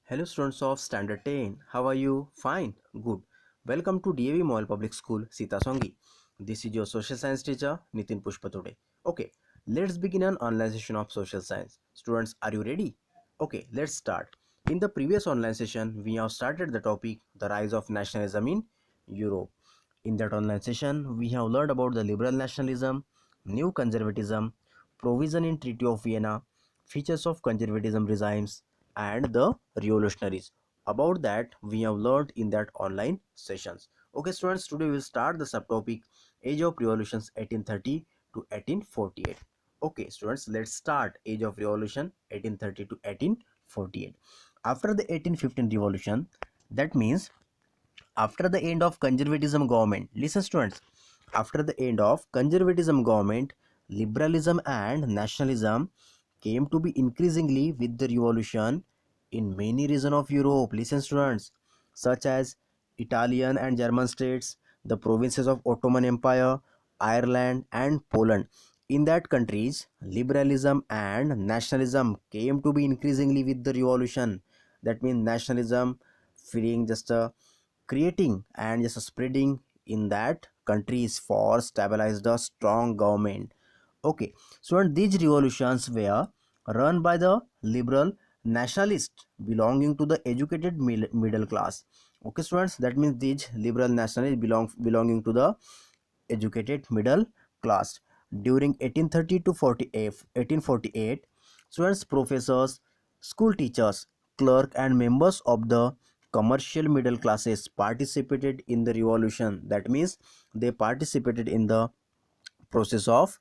Hello students of Standard 10. How are you? Fine. Good. Welcome to DAV Mall Public School, Sita Songi. This is your social science teacher, Nitin Pushpatode. Okay, let's begin an online session of social science. Students, are you ready? Okay, let's start. In the previous online session, we have started the topic, the rise of nationalism in Europe. In that online session, we have learned about the liberal nationalism, new conservatism, provision in Treaty of Vienna, features of conservatism regimes, and the revolutionaries. About that, we have learned in that online sessions. Okay, students, today we will start the subtopic Age of Revolutions 1830 to 1848. Okay, students, let's start Age of Revolution 1830 to 1848. After the 1815 revolution, that means after the end of conservatism government, listen students, after the end of conservatism government, liberalism and nationalism came to be increasingly with the revolution in many regions of Europe. Listen students, such as Italian and German states, the provinces of Ottoman Empire, Ireland and Poland. In that countries, liberalism and nationalism came to be increasingly with the revolution. That means nationalism feeling just a creating and just spreading in that countries for stabilize the strong government. Okay, so and these revolutions were run by the liberal nationalists belonging to the educated middle class. Okay students, that means these liberal nationalists belonging to the educated middle class. During 1830 to 1848, students, professors, school teachers, clerk and members of the commercial middle classes participated in the revolution. That means they participated process of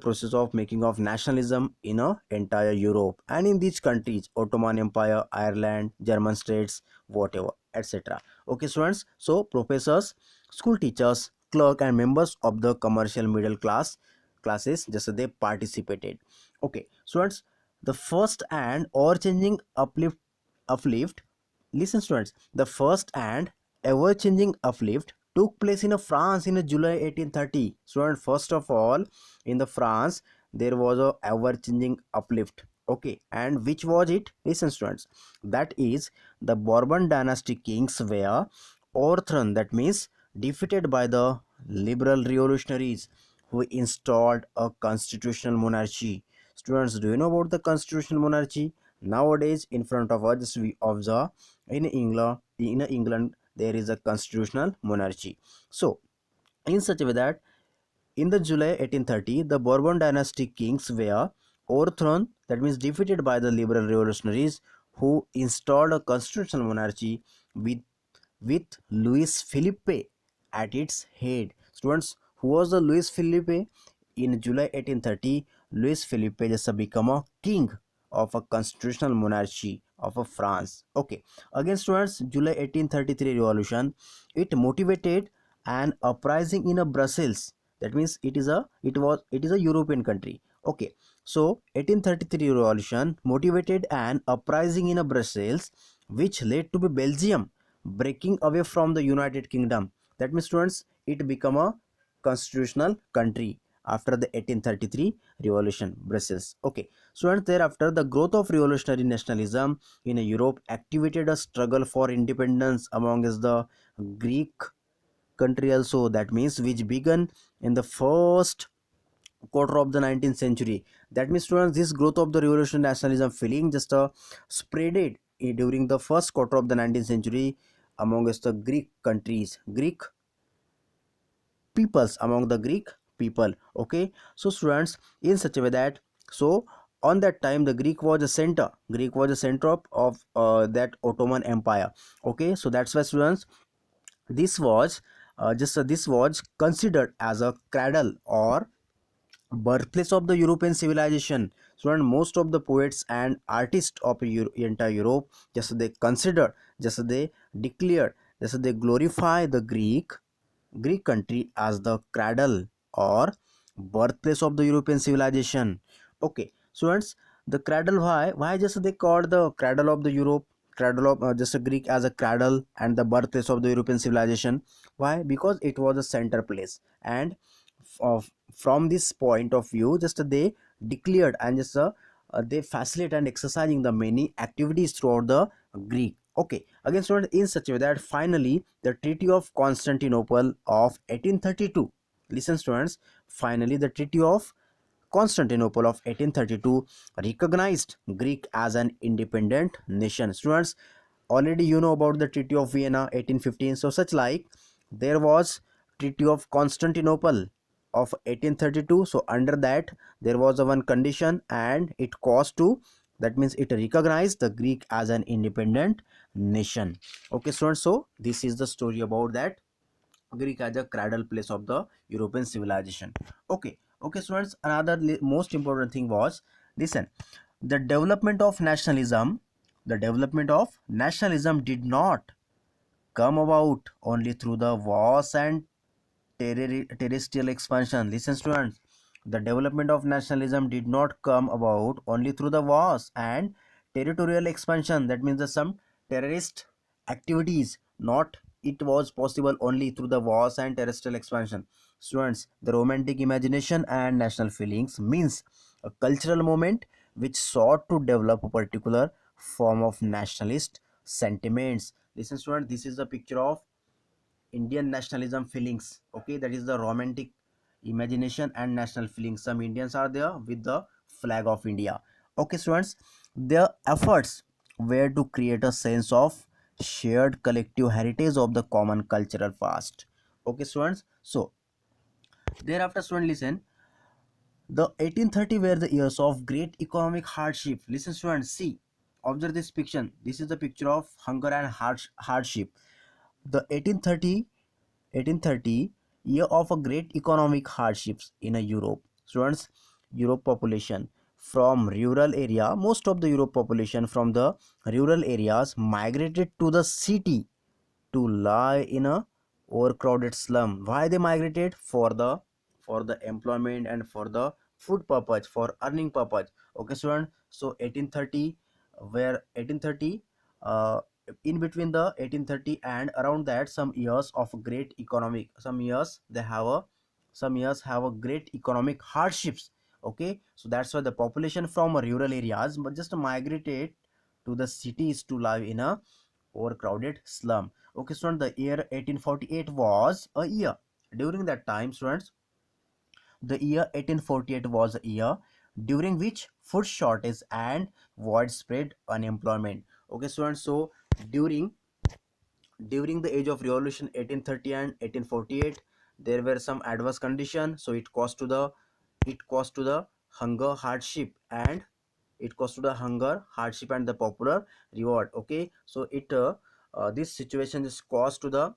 process of making of nationalism in a entire Europe and in these countries, Ottoman Empire, Ireland, German states, whatever, etc. Okay students, so professors, school teachers, clerk and members of the commercial middle classes just they participated. Okay students, the first and or changing uplift, listen students, the first and ever changing uplift took place in France in July 1830. Students, first of all, in the France there was a ever changing uplift. Okay, and which was it? Listen students, that is the Bourbon dynasty kings were overthrown, that means defeated by the liberal revolutionaries who installed a constitutional monarchy. Students, do you know about the constitutional monarchy? Nowadays in front of us we observe in England there is a constitutional monarchy. So in such a way that in the July 1830, the Bourbon dynasty kings were overthrown, that means defeated by the liberal revolutionaries who installed a constitutional monarchy with Louis Philippe at its head. Students, who was the Louis Philippe? In July 1830, Louis Philippe just become a king of a constitutional monarchy of a France. Okay. Again, students, July 1833 revolution, it motivated an uprising in a Brussels. That means it is a European country. Okay. So 1833 revolution motivated an uprising in a Brussels, which led to be Belgium breaking away from the United Kingdom. That means students, it become a constitutional country after the 1833 revolution, Brussels. Okay, students, thereafter the growth of revolutionary nationalism in Europe activated a struggle for independence amongst the Greek country also. That means which began in the first quarter of the 19th century. That means students, this growth of the revolutionary nationalism feeling just spreaded during the first quarter of the 19th century amongst the Greek countries, Greek peoples, among the Greek people. Okay, so students, in such a way that, so on that time the Greek was a center of that Ottoman Empire. Okay, so that's why students, this was this was considered as a cradle or birthplace of the European civilization. So and most of the poets and artists of entire Europe just they consider, just they declare, just they glorify the Greek country as the cradle or birthplace of the European civilization. Okay, students, the cradle, why just they called the cradle of the Europe, cradle of just a Greek as a cradle and the birthplace of the European civilization? Why? Because it was a center place, and from this point of view just they declared and just they facilitate and exercising the many activities throughout the Greek. Okay, again students, in such a way that finally the Treaty of Constantinople of 1832, listen students, finally the Treaty of Constantinople of 1832 recognized Greek as an independent nation. Students, already you know about the Treaty of Vienna 1815. So such like there was Treaty of Constantinople of 1832. So under that there was a one condition, and it caused to, that means it recognized the Greek as an independent nation. Okay students, so this is the story about that Greek as a cradle place of the European civilization. Okay, students. Another most important thing was, listen, the development of nationalism. The development of nationalism did not come about only through the wars and terrestrial expansion. Listen, students, the development of nationalism did not come about only through the wars and territorial expansion. That means the some terrorist activities. Not it was possible only through the wars and terrestrial expansion. Students, the romantic imagination and national feelings means a cultural movement which sought to develop a particular form of nationalist sentiments. Listen, students, this is the picture of Indian nationalism feelings. Okay, that is the romantic imagination and national feelings. Some Indians are there with the flag of India. Okay, students, their efforts were to create a sense of shared collective heritage of the common cultural past. Okay, students. So thereafter, students, listen. The 1830 were the years of great economic hardship. Listen, students. See, observe this picture. This is the picture of hunger and hardship. The 1830 year of a great economic hardships in a Europe. Students, Europe population from rural area, most of the Europe population from the rural areas migrated to the city to lie in a overcrowded slum. Why they migrated? For the employment and for the food purpose, for earning purpose. Okay student, so 1830, where 1830, in between the 1830 and around that some years of great economic, some years they have a, some years have a great economic hardships. Okay, so that's why the population from rural areas but just migrated to the cities to live in a overcrowded slum. Okay, students, the year 1848 was a year. During that time, students, the year 1848 was a year during which food shortage and widespread unemployment. Okay, students, so during during the age of revolution 1830 and 1848, there were some adverse conditions. So it caused to the hunger, hardship, and it caused to the hunger, hardship, and the popular reward. Okay, so this situation is caused to the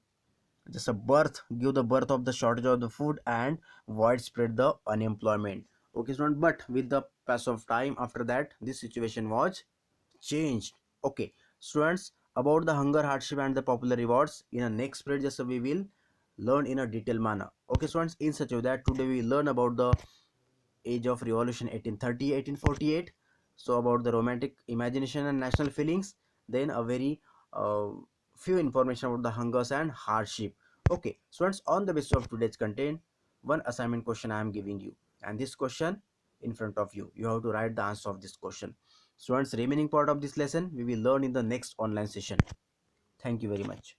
just a birth, give the birth of the shortage of the food and widespread the unemployment. Okay student, but with the pass of time after that this situation was changed. Okay students, about the hunger, hardship, and the popular rewards in a next period, just we will learn in a detailed manner. Okay students, in such a way that today we learn about the age of revolution 1830 1848, so about the romantic imagination and national feelings, then a very uh, few information about the hungers and hardship. Okay students, on the basis of today's content, one assignment question I am giving you, and this question in front of you, you have to write the answer of this question. Students, remaining part of this lesson we will learn in the next online session. Thank you very much.